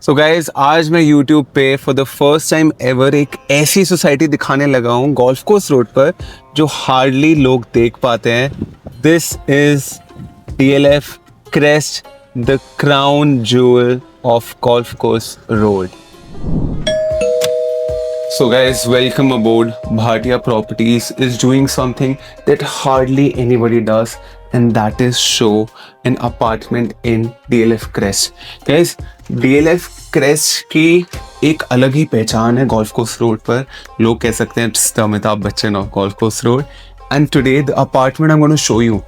So guys आज मैं YouTube पे for the first time ever एक ऐसी सोसाइटी दिखाने लगा हूँ गोल्फ कोर्स रोड पर जो हार्डली लोग देख पाते हैं। This is DLF crest, the crown jewel of golf course road. So guys, welcome aboard. Bhatia Properties is doing something that hardly anybody does, and that is show an apartment in DLF Crest. Guys, DLF Crest की एक अलग ही पहचान है golf course road पर। लोग कह सकते हैं it's the Amitabh Bachchan of golf course road. And today the apartment I'm going to show you,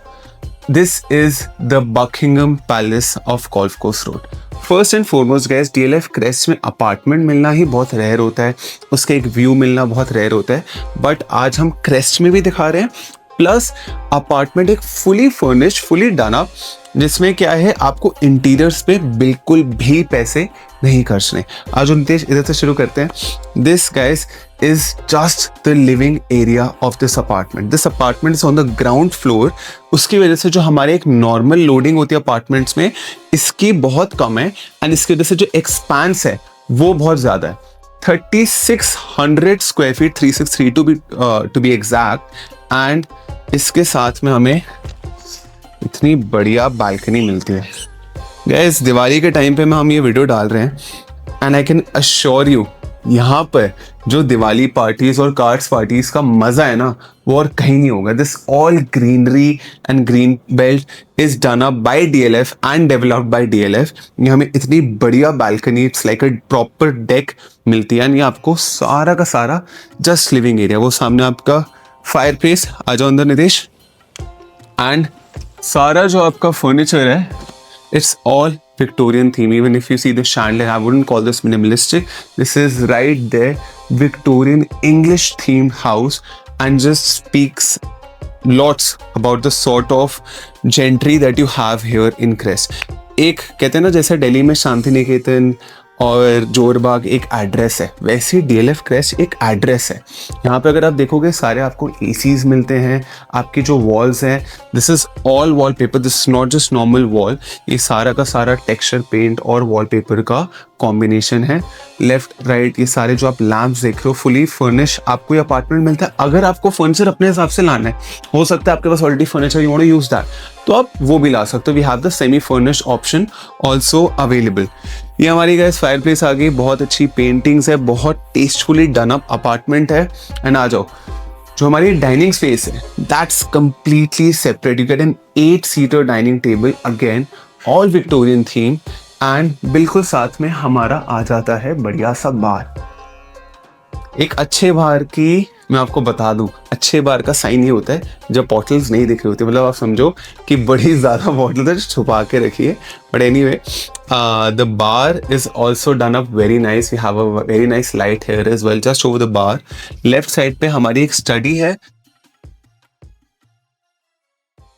this is the Buckingham Palace of Golf Course Road. First and foremost guys, DLF crest में apartment मिलना ही बहुत rare होता है, उसका एक view मिलना बहुत rare होता है। बट आज हम क्रेस्ट में भी दिखा रहे हैं, प्लस अपार्टमेंट एक fully furnished, fully done up, जिसमें क्या है आपको इंटीरियर्स पे बिल्कुल भी पैसे नहीं खर्चने। आज नितेश इधर से शुरू करते हैं। This guys is just the living area of this apartment. This apartment is on the ground floor. उसकी वजह से जो हमारे एक नॉर्मल लोडिंग होती है अपार्टमेंट्स में, इसकी बहुत कम है, एंड इसकी वजह से जो एक्सपांस है वो बहुत ज़्यादा है। 3600 square feet, 3632 to be exact. And इसके साथ में हमें इतनी बढ़िया बालकनी मिलती है। गाइस, दिवाली के टाइम पे हम ये वीडियो डाल रहे हैं, and I can assure you यहाँ पर जो दिवाली पार्टीज और कार्ड्स पार्टीज का मजा है ना, वो और कहीं नहीं होगा। This all greenery and green belt is done up by DLF and developed by DLF। ये हमें इतनी बढ़िया balcony, it's like a proper deck मिलती है, एंड ये आपको सारा का सारा जस्ट लिविंग एरिया। वो सामने आपका फायर प्लेस, आ जाओ अंदर नितेश। एंड सारा जो आपका फर्नीचर है, it's all Victorian theme. Even if you see the chandelier, I wouldn't call this minimalistic. This is right there, Victorian English themed house, and just speaks lots about the sort of gentry that you have here in Crest. एक कहते हैं ना, जैसे दिल्ली में शांति निकेतन और जोरबाग एक address है, वैसे DLF क्रेस्ट एक एड्रेस है। यहाँ पे अगर आप देखोगे सारे आपको ACs मिलते हैं। आपकी जो वॉल्स हैं, this is all wallpaper, this is not just normal wall. ये सारा का सारा टेक्सचर पेंट और वॉलपेपर का कॉम्बिनेशन है। लेफ्ट राइट ये सारे जो आप लैम्प्स देख रहे हो, फुली फर्निश आपको ये अपार्टमेंट मिलता है। अगर आपको फर्नीचर अपने हिसाब से लाना है, हो सकता है आपके पास already furniture, you want to use that, तो आप वो भी ला सकते हो। We have the semi furnished option also available. ये हमारी गाइस फायर प्लेस आ गई, बहुत अच्छी पेंटिंग्स है, बहुत टेस्टफुली डन अप अपार्टमेंट है। एंड आ जाओ, जो हमारी डाइनिंग स्पेस है, that's completely separate. You get an eight seater dining table, again all Victorian theme, and बिल्कुल साथ में हमारा आ जाता है बढ़िया सा बार। एक अच्छे बार की मैं आपको बता दूं, अच्छे बार का साइन ये होता है जब बॉटल्स नहीं दिख रही होती, मतलब आप समझो कि बड़ी ज़्यादा बॉटल है छुपा के रखिए। But anyway, the bar is also done up very nice. We have a very nice light here as well just over the bar. Left side पे हमारी एक स्टडी है।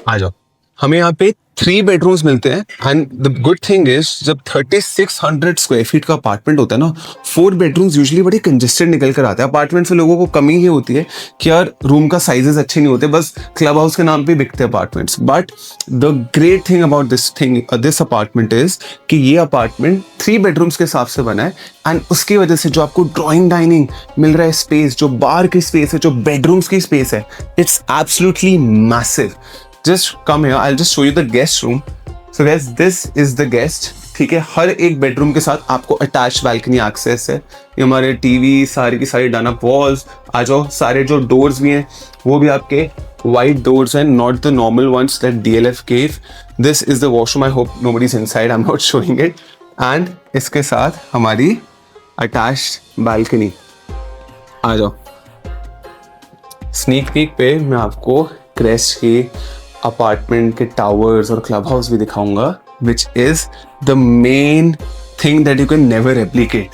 आ जाओ, हमें यहाँ पे 3 बेडरूम्स मिलते हैं। And the good thing is, जब 3600 स्क्वायर फीट का अपार्टमेंट होता है ना, 4 बेडरूम्स यूजुअली बड़ी कंजेस्टेड निकल कर आते हैं। अपार्टमेंट से लोगों को कमी ही होती है कि यार रूम का साइजेस अच्छे नहीं होते, बस क्लब हाउस के नाम पे बिकते हैं apartments. But the great thing about this apartment is कि ये अपार्टमेंट 3 बेडरूम्स के हिसाब से बना है, एंड उसकी वजह से जो आपको ड्राइंग डाइनिंग मिल रहा है स्पेस, जो बार की स्पेस है, जो बेडरूम्स की स्पेस है, it's absolutely massive. Just come here, I'll just show you the guest room. So guys, this is the guest. ठीक है, हर एक बेडरूम के साथ आपको अटैच बालकनी एक्सेस है। ये हमारे टीवी सारी की सारी डन अप वॉल्स। आ जाओ, सारे जो डोर्स भी हैं वो भी आपके वाइट डोर्स हैं, not the normal ones that DLF gave. This is the washroom. I hope nobody's inside. I'm not showing it. And इसके साथ हमारी अटैच्ड बालकनी। आ जाओ, स्नीक पीक पे मैं आपको क्रेस्ट की अपार्टमेंट के टावर्स और क्लब हाउस भी दिखाऊंगा, which is the main thing that you can never replicate.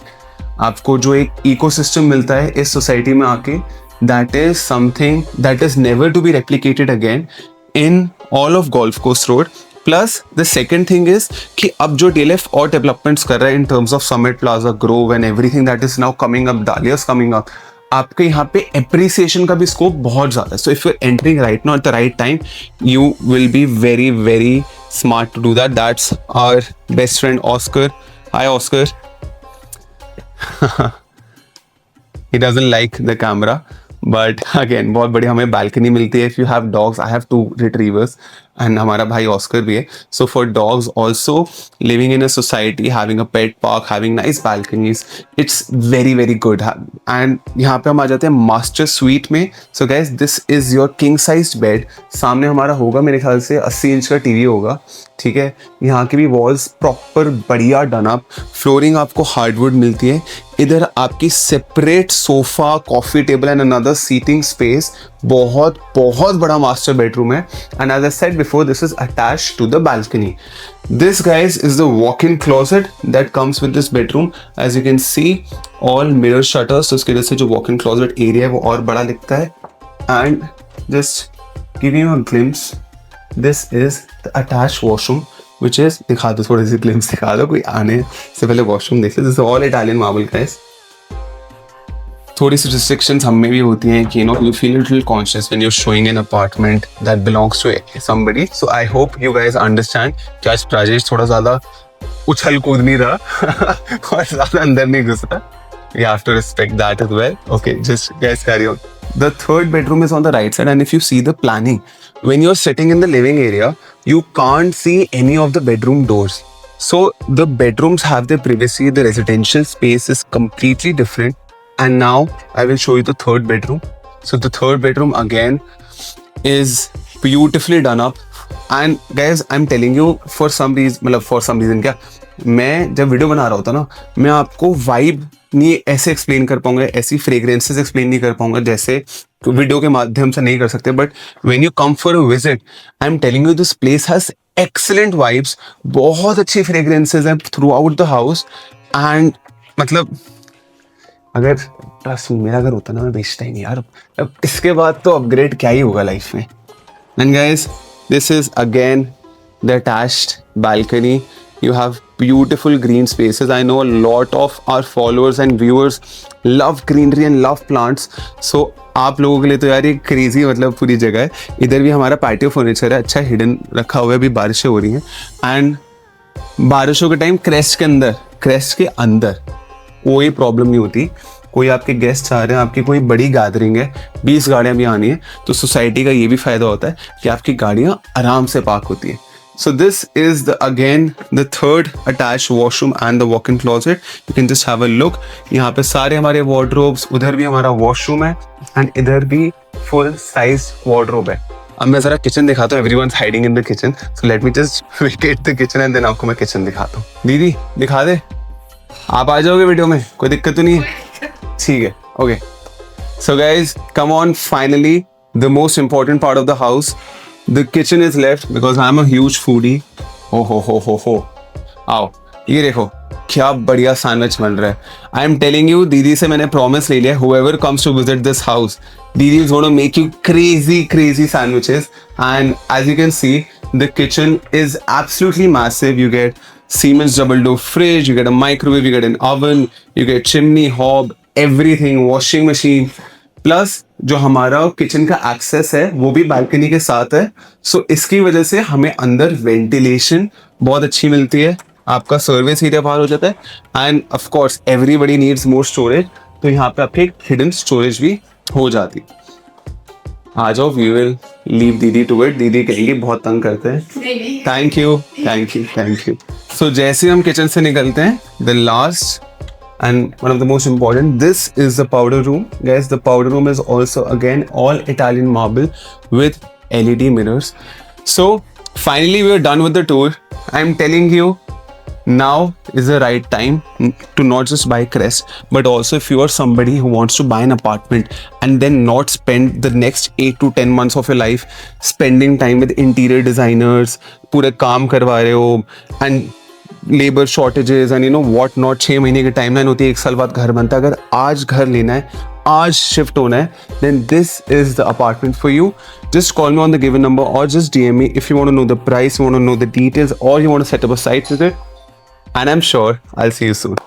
आपको जो एक इकोसिस्टम मिलता है इस सोसाइटी में आके, that is something that is never to be replicated again in all of golf course road. Plus the second thing is कि अब जो DLF और डेवलपमेंट्स कर रहा है in terms of Summit Plaza, Grove and everything that is now coming up, Dahlias coming up, आपके यहाँ पे एप्रिसिएशन का भी स्कोप बहुत ज़्यादा है। So if you are entering right now at the right time, you will be very very smart to do that. That's our best friend Oscar. Hi Oscar. he doesn't like the camera, but again बहुत बड़ी हमें balcony मिलती है. If you have dogs, I have 2 retrievers and हमारा भाई Oscar भी है. So for dogs also, living in a society, having a pet park, having nice balconies, it's very very good. And यहाँ पे हम आ जाते हैं master suite में. So guys, this is your king sized bed. सामने हमारा होगा मेरे ख्याल से 80 इंच का टीवी होगा. ठीक है, यहाँ की भी वॉल्स प्रॉपर बढ़िया डन अप. फ्लोरिंग आपको हार्डवुड मिलती है. इधर आपकी separate sofa, coffee table and another seating space. बहुत बहुत बड़ा मास्टर बेडरूम है. And as I said before, this is attached to the balcony. This guys is the walk in closet that comes with this bedroom. As you can see all mirror shutters. तो उसकी वजह से जो walk in closet area है वो और बड़ा दिखता है. And just give you a glimpse, this is the attached washroom which is, दिखा दो थोड़ी सी ग्लिम्स दिखा दो, कोई आने से पहले वॉशरूम देख ले. This is all Italian marble guys. थोड़ी सी रिस्ट्रिक्शंस हम में भी होती हैं कि you feel a little conscious when you're showing an apartment that belongs to somebody. So I hope you guys understand कि आज प्राजेश थोड़ा ज़्यादा उछल कूद नहीं रहा और ज़्यादा अंदर नहीं घुस रहा. You have to respect that as well. Okay, just guys carry on. The third bedroom is on the right side, and if you see the planning, when you're sitting in the living area, you can't see any of the bedroom doors. So the bedrooms have their privacy. The residential space is completely different. And now I will show you the third bedroom. So the third bedroom again is beautifully done up. And guys, I'm telling you, for some reason क्या, मैं जब video बना रहा होता ना, मैं आपको vibe नहीं ऐसे एक्सप्लेन कर पाऊंगा, ऐसी फ्रेग्रेंसेस एक्सप्लेन नहीं कर पाऊंगा जैसे वीडियो के माध्यम से नहीं कर सकते. But when you come for a visit, I am telling you this place has excellent vibes. बहुत अच्छी फ्रेग्रेंसेस हैं through out the house. And मतलब अगर ट्रस्ट मेरा घर होता ना, मैं बेचता ही नहीं यार. अब इसके बाद तो अपग्रेड क्या ही होगा लाइफ में. And guys, this is again the attached balcony. You have beautiful green spaces. I know a lot of our followers and viewers love greenery and love plants. So आप लोगों के लिए तो यार ये क्रेजी मतलब पूरी जगह है. इधर भी हमारा पैटियो फर्नीचर है, अच्छा हिडन रखा हुआ है. अभी बारिशें हो रही हैं एंड बारिशों के टाइम क्रेस्ट के अंदर कोई प्रॉब्लम नहीं होती. कोई आपके गेस्ट आ रहे हैं, आपकी कोई बड़ी गैदरिंग है, 20 गाड़ियां भी आनी है, तो सोसाइटी का ये भी फायदा होता है कि आपकी गाड़ियां आराम से पार्क होती है. So this is the again the third attached washroom and the walk in closet. You can just have a look. यहाँ पे सारे हमारे वार्डरोब्स, उधर भी हमारा वॉशरूम है एंड इधर भी फुल साइज वार्डरोब है. अब मैं जरा किचन दिखाता हूँ. Everyone's hiding in the kitchen, so let me just vacate the kitchen and then आपको मैं किचन दिखाता हूँ. दीदी दिखा दे, आप आ जाओगे वीडियो में, कोई दिक्कत तो नहीं है? ठीक है, okay. So guys, come on, finally, the most important part of the house. The kitchen is left because I'm a huge foodie. हो. आओ, ये देखो क्या बढ़िया सैंडविच बन रहा है. I am telling you, दीदी से मैंने प्रॉमिस ले लिया, whoever comes to visit this house, दीदी is going to make you crazy sandwiches. And as you can see, the kitchen is absolutely massive. You get Siemens double door fridge, you get a microwave, you get an oven, you get chimney hob, everything, washing machine. Plus जो हमारा kitchen का access है वो भी balcony के साथ है. सो इसकी वजह से हमें अंदर वेंटिलेशन बहुत अच्छी मिलती है. आपका सर्विस एरिया बाहर हो जाता है. End of course everybody needs more storage, तो यहाँ पे आपकी हिडन स्टोरेज भी हो जाती. आ जाओ, वी विल लीव दीदी टू इट. दीदी कहेंगे बहुत तंग करते हैं. Thank you. सो जैसे हम किचन से निकलते हैं, the last and one of the most important, this is the powder room. Guys, the powder room is also again all Italian marble with LED mirrors. So finally we are done with the tour. I'm telling you, now is the right time to not just buy Crest, but also if you are somebody who wants to buy an apartment and then not spend the next 8 to 10 months of your life spending time with interior designers, पूरे काम करवा रहे हो and labour shortages and what not. 6 महीने की timeline होती है, 1 साल बाद घर बनता है. अगर आज घर लेना है, आज शिफ्ट होना है, then this is the apartment for you. Just call me on the given number और just DM me if you want to know the price, you want to know the details, or you want to set up a site with it, and I'm sure I'll see you soon.